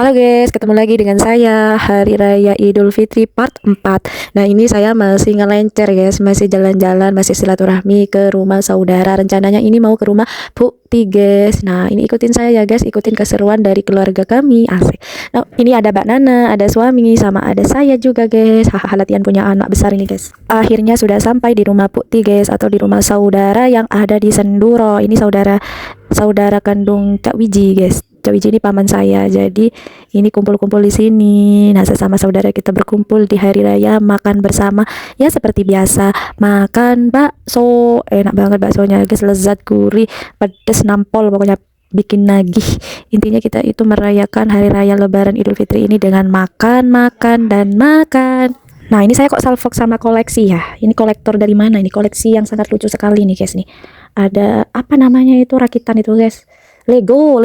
Halo guys, ketemu lagi dengan saya Hari Raya Idul Fitri part 4. Nah ini saya masih ngelencer guys, masih jalan-jalan, masih silaturahmi ke rumah saudara. Rencananya ini mau ke rumah Bukti guys. Nah ini ikutin saya ya guys, ikutin keseruan dari keluarga kami, asik. Nah ini ada Mbak Nana, ada suami, sama ada saya juga guys. Hahaha, latihan punya anak besar ini guys. Akhirnya sudah sampai di rumah Bukti guys, atau di rumah saudara yang ada di Senduro. Ini saudara kandung Cak Wiji guys. Cak Wiji ini paman saya, jadi ini kumpul-kumpul di sini. Nah, sesama saudara kita berkumpul di hari raya, makan bersama. Ya seperti biasa, makan bakso. Enak banget baksonya, guys, lezat, gurih, pedes, nampol, pokoknya bikin nagih. Intinya kita itu merayakan hari raya Lebaran Idul Fitri ini dengan makan, makan, dan makan. Nah, ini saya kok salfok sama koleksi ya. Ini kolektor dari mana? Ini koleksi yang sangat lucu sekali nih, guys nih. Ada apa namanya itu, rakitan itu, guys. Lego.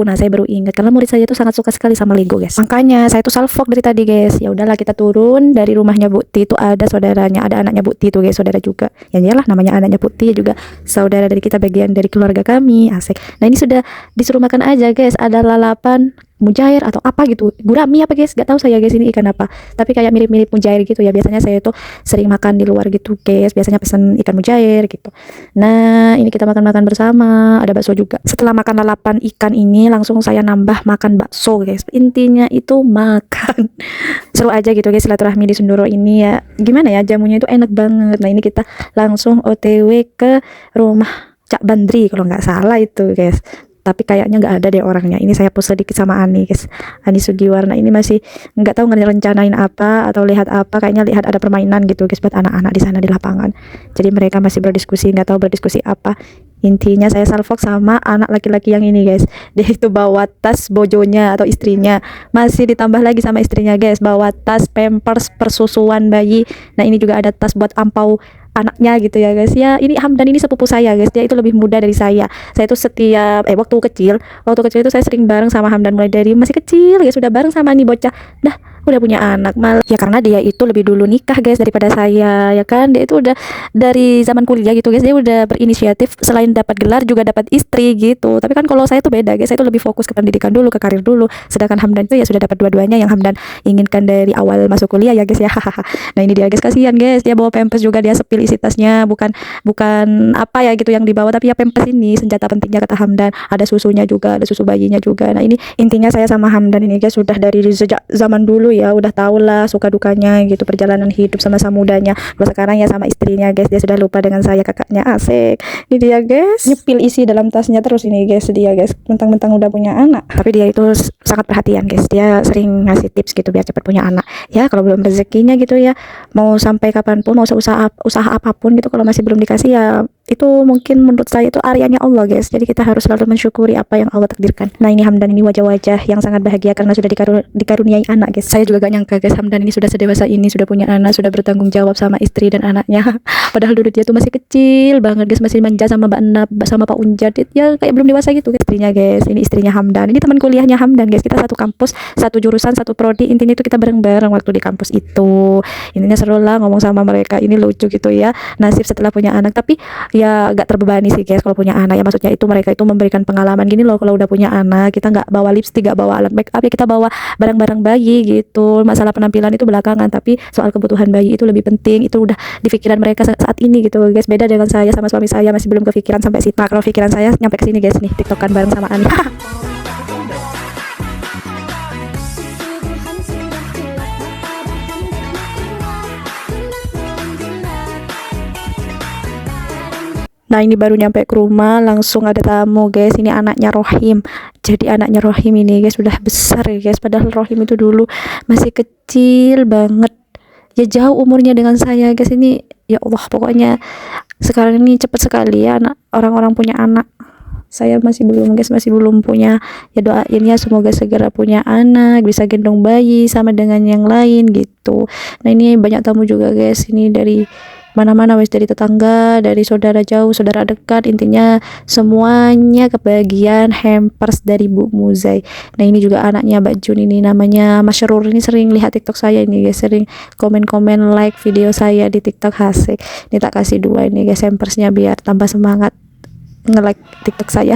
Nah, saya baru ingat karena murid saya itu sangat suka sekali sama Lego, guys. Makanya saya tuh salfok dari tadi, guys. Ya udahlah, kita turun dari rumahnya Bukti, itu ada saudaranya, ada anaknya Bukti tuh, guys, saudara juga. Ya iyalah, namanya anaknya Bukti juga saudara dari kita, bagian dari keluarga kami, asik. Nah, ini sudah disuruh makan aja, guys. Ada lalapan mujair atau apa gitu, gurami apa guys, gak tahu saya guys ini ikan apa, tapi kayak mirip-mirip mujair gitu ya. Biasanya saya tuh sering makan di luar gitu guys, biasanya pesen ikan mujair gitu. Nah ini kita makan-makan bersama, ada bakso juga. Setelah makan lalapan ikan ini langsung saya nambah makan bakso guys. Intinya itu makan seru aja gitu guys, silaturahmi di Senduro ini ya, gimana ya, jamunya itu enak banget. Nah ini kita langsung OTW ke rumah Cak Bandri kalau nggak salah itu guys, tapi kayaknya nggak ada deh orangnya. Ini saya post sedikit sama Ani guys, Ani Sugiwarna. Ini masih nggak tahu ngerencanain apa atau lihat apa, kayaknya lihat ada permainan gitu guys buat anak-anak di sana di lapangan. Jadi mereka masih berdiskusi, nggak tahu berdiskusi apa. Intinya saya salvok sama anak laki-laki yang ini guys, dia itu bawa tas bojonya atau istrinya, masih ditambah lagi sama istrinya guys, bawa tas pampers persusuan bayi. Nah ini juga ada tas buat ampau anaknya gitu ya guys. Ya ini Hamdan ini sepupu saya guys, dia itu lebih muda dari saya. Saya itu setiap waktu kecil itu saya sering bareng sama Hamdan, mulai dari masih kecil ya sudah bareng sama nih bocah, dah udah punya anak malah ya, karena dia itu lebih dulu nikah guys daripada saya ya kan. Dia itu udah dari zaman kuliah gitu guys, dia udah berinisiatif, selain dapat gelar juga dapat istri gitu. Tapi kan kalau saya tuh beda guys, saya itu lebih fokus ke pendidikan dulu, ke karir dulu, sedangkan Hamdan itu ya sudah dapat dua-duanya yang Hamdan inginkan dari awal masuk kuliah ya guys ya. Nah ini dia guys, kasihan guys, dia bawa pampers juga, dia sepil isi tasnya, bukan apa ya gitu yang dibawa, tapi ya pampers ini senjata pentingnya kata Hamdan. Ada susunya juga, ada susu bayinya juga. Nah ini intinya saya sama Hamdan ini guys sudah dari sejak zaman dulu ya, udah tau lah suka dukanya gitu, perjalanan hidup sama mudanya. Kalau sekarang ya sama istrinya guys, dia sudah lupa dengan saya kakaknya, asik. Ini dia guys, nyepil isi dalam tasnya terus ini guys, dia guys mentang-mentang udah punya anak, tapi dia itu sangat perhatian guys, dia sering ngasih tips gitu biar cepat punya anak ya. Kalau belum rezekinya gitu ya, mau sampai kapanpun, mau usaha apapun gitu, kalau masih belum dikasih ya itu mungkin menurut saya itu areanya Allah guys. Jadi kita harus selalu mensyukuri apa yang Allah takdirkan. Nah ini Hamdan ini wajah-wajah yang sangat bahagia karena sudah dikaruniai anak guys. Saya juga gak nyangka guys, Hamdan ini sudah sedewasa ini, sudah punya anak, sudah bertanggung jawab sama istri dan anaknya. Padahal dulu dia tuh masih kecil banget guys, masih manja sama Mbak Nab, sama Pak Unjad ya, kayak belum dewasa gitu guys. Istrinya guys, ini istrinya Hamdan, ini teman kuliahnya Hamdan guys. Kita satu kampus, satu jurusan, satu prodi. Intinya itu kita bareng-bareng waktu di kampus itu. Intinya seru lah ngomong sama mereka, ini lucu gitu ya, nasib setelah punya anak. Tapi ya gak terbebani sih guys kalau punya anak ya, maksudnya itu mereka itu memberikan pengalaman gini loh. Kalau udah punya anak, kita nggak bawa lipstick, nggak bawa alat make up ya, kita bawa barang-barang bayi gitu. Masalah penampilan itu belakangan, tapi soal kebutuhan bayi itu lebih penting. Itu udah di pikiran mereka saat ini gitu guys. Beda dengan saya sama suami saya, masih belum kepikiran sampai situ. Nah, kalau pikiran saya nyampe ke sini guys nih, tiktokan bareng sama Ani. Nah ini baru nyampe ke rumah langsung ada tamu guys. Ini anaknya Rohim. Jadi anaknya Rohim ini guys sudah besar ya guys, padahal Rohim itu dulu masih kecil banget ya, jauh umurnya dengan saya guys. Ini ya Allah, pokoknya sekarang ini cepet sekali ya anak orang-orang punya anak. Saya masih belum guys, masih belum punya. Ya doain ya semoga segera punya anak, bisa gendong bayi sama dengan yang lain gitu. Nah ini banyak tamu juga guys, ini dari mana-mana wes, dari tetangga, dari saudara jauh, saudara dekat. Intinya semuanya kebagian hampers dari Bu Muzai. Nah ini juga anaknya Mbak Jun, ini namanya Masyarur. Ini sering lihat TikTok saya ini guys, sering komen-komen like video saya di TikTok, asik. Ini tak kasih 2 ini guys hampersnya biar tambah semangat nge-like TikTok saya.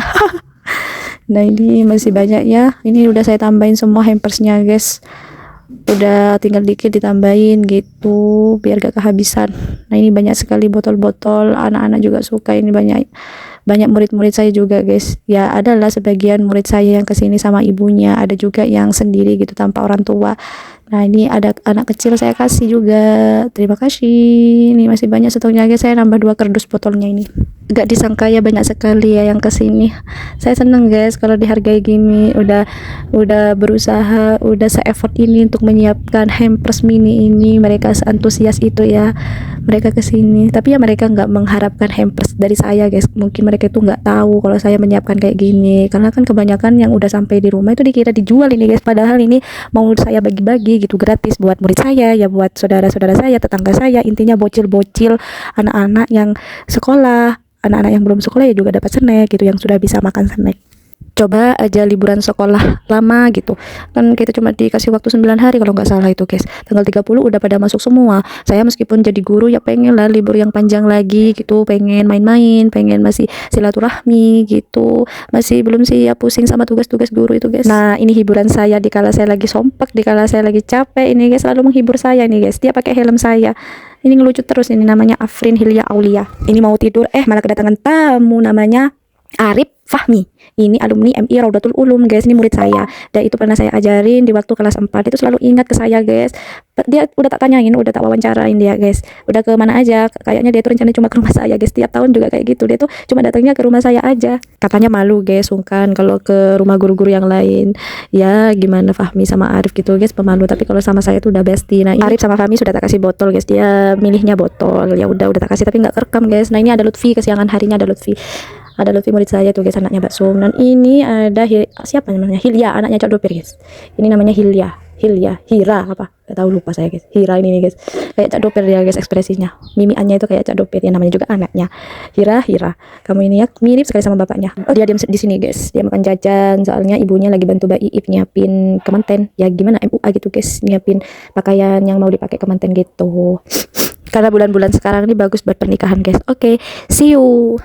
Nah ini masih banyak ya, ini udah saya tambahin semua hampersnya guys, udah tinggal dikit ditambahin gitu biar gak kehabisan. Nah ini banyak sekali botol-botol, anak-anak juga suka, ini banyak murid-murid saya juga guys ya. Adalah sebagian murid saya yang kesini sama ibunya, ada juga yang sendiri gitu tanpa orang tua. Nah ini ada anak kecil saya kasih juga, terima kasih. Ini masih banyak stoknya guys, saya nambah 2 kardus botolnya ini. Gak disangka ya banyak sekali ya yang kesini. Saya seneng guys kalau dihargai gini, udah berusaha, udah se-effort ini untuk menyiapkan hampers mini ini. Mereka seantusias itu ya, mereka kesini. Tapi ya mereka nggak mengharapkan hampers dari saya guys, mungkin mereka itu nggak tahu kalau saya menyiapkan kayak gini, karena kan kebanyakan yang udah sampai di rumah itu dikira dijual ini guys, padahal ini mau saya bagi-bagi gitu gratis buat murid saya ya, buat saudara-saudara saya, tetangga saya, intinya bocil-bocil, anak-anak yang sekolah, anak-anak yang belum sekolah ya juga dapat snack gitu, yang sudah bisa makan snack. Coba aja liburan sekolah lama gitu kan, kita cuma dikasih waktu 9 hari kalau nggak salah itu guys, tanggal 30 udah pada masuk semua. Saya meskipun jadi guru ya pengen lah libur yang panjang lagi gitu, pengen main-main, pengen masih silaturahmi gitu, masih belum sih ya pusing sama tugas-tugas guru itu guys. Nah ini hiburan saya di kala saya lagi sompek, di kala saya lagi capek, ini guys selalu menghibur saya nih guys, dia pakai helm saya ini ngelucu terus. Ini namanya Afrin Hilya Aulia, ini mau tidur malah kedatangan tamu namanya Arif Fahmi. Ini alumni MI Raudatul Ulum guys, ini murid saya. Dan itu pernah saya ajarin di waktu kelas 4. Itu selalu ingat ke saya guys. Dia udah tak tanyain, udah tak wawancarain dia guys. Udah ke mana aja, kayaknya dia tuh rencana cuma ke rumah saya guys. Tiap tahun juga kayak gitu. Dia tuh cuma datangnya ke rumah saya aja. Katanya malu guys, sungkan kalau ke rumah guru-guru yang lain. Ya gimana Fahmi sama Arif gitu guys, pemalu. Tapi kalau sama saya tuh udah bestie. Nah, Arif sama Fahmi sudah tak kasih botol guys. Dia milihnya botol. Ya udah tak kasih tapi nggak kerekam guys. Nah, ini ada Lutfi, kesiangan harinya ada Lutfi. Ada Lutfi murid saya tuh guys, anaknya Bakso. Dan ini ada siapa namanya, Hilya, anaknya Cak Dopir guys. Ini namanya Hilya, Hira apa gak tahu, lupa saya guys. Hira ini nih guys, kayak Cak Dopir dia guys ekspresinya, mimiannya itu kayak Cak Dopir ya, namanya juga anaknya Hira. Kamu ini ya mirip sekali sama bapaknya. Oh dia diam di sini guys, dia makan jajan soalnya ibunya lagi bantu Mbak Iip nyiapin kemanten ya, gimana MUA gitu guys, nyiapin pakaian yang mau dipakai kemanten gitu, karena bulan-bulan sekarang ini bagus buat pernikahan guys. Oke, see you.